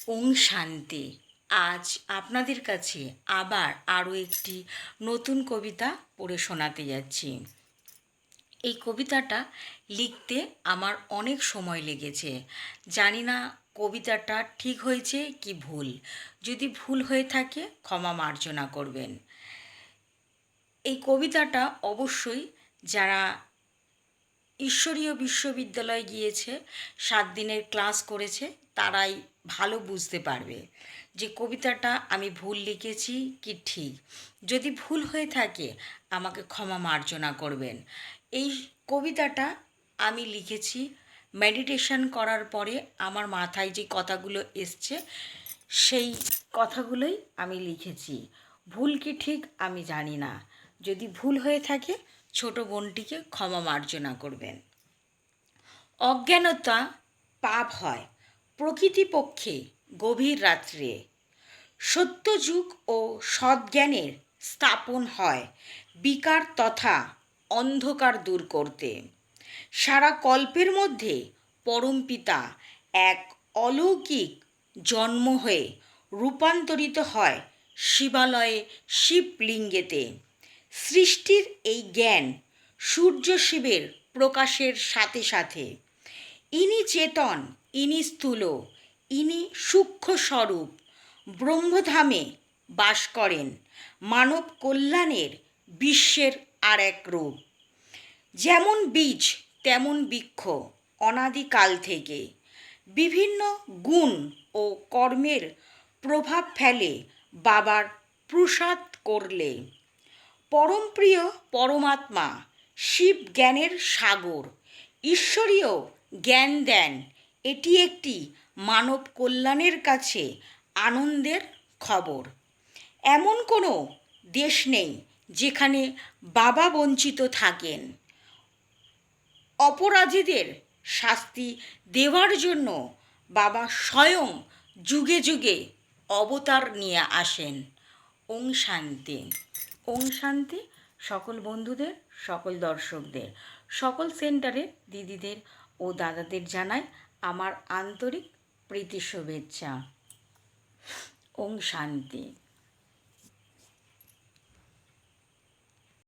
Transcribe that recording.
ওং শান্তি। আজ আপনাদের কাছে আবার আরও একটি নতুন কবিতা পড়ে শোনাতে যাচ্ছি। এই কবিতাটা লিখতে আমার অনেক সময় লেগেছে। জানি না কবিতাটা ঠিক হয়েছে কি ভুল। যদি ভুল হয়ে থাকে ক্ষমা মার্জনা করবেন। এই কবিতাটা অবশ্যই যারা ঈশ্বরীয় বিশ্ববিদ্যালয়ে গিয়েছে, 7 দিনের ক্লাস করেছে, তারাই ভালো বুঝতে পারবে যে কবিতাটা আমি ভুল লিখেছি কি ঠিক। যদি ভুল হয়ে থাকে আমাকে ক্ষমা মার্জনা করবেন। এই কবিতাটা আমি লিখেছি মেডিটেশন করার পরে। আমার মাথায় যে কথাগুলো এসছে সেই কথাগুলোই আমি লিখেছি। ভুল কি ঠিক আমি জানি না। যদি ভুল হয়ে থাকে ছোট বোনটিকে ক্ষমা মার্জনা করবেন। অজ্ঞানতা পাপ হয় প্রকৃতিপক্ষে গভীর রাত্রে। সত্যযুগ ও সদ্জ্ঞানের স্থাপন হয় বিকার তথা অন্ধকার দূর করতে। সারা কল্পের মধ্যে পরমপিতা এক অলৌকিক জন্ম হয়ে রূপান্তরিত হয় শিবালয়ে শিবলিঙ্গেতে। সৃষ্টির এই জ্ঞান সূর্য শিবের প্রকাশের সাথে সাথে। ইনি চেতন, ইনি স্থূল, ইনি সূক্ষ্ম স্বরূপ ব্রহ্মধামে বাস করেন। মানব কল্যাণের বিশ্বের আর এক রূপ। যেমন বীজ তেমন বৃক্ষ অনাদিকাল থেকে। বিভিন্ন গুণ ও কর্মের প্রভাব ফেলে বাবার প্রসাদ করলে। পরমপ্রিয় পরমাত্মা শিব জ্ঞানের সাগর ঈশ্বরীয় জ্ঞান দেন। এটি একটি মানব কল্যাণের কাছে আনন্দের খবর। এমন কোনো দেশ নেই যেখানে বাবা বঞ্চিত থাকেন। অপরাধীদের শাস্তি দেওয়ার জন্য বাবা স্বয়ং যুগে যুগে অবতার নিয়ে আসেন। ওং শান্তি। ওং শান্তি সকল বন্ধুদের, সকল দর্শকদের, সকল সেন্টারের দিদিদের ও দাদাদের জানাই আমার আন্তরিক প্রীতি শুভেচ্ছা। ওং শান্তি।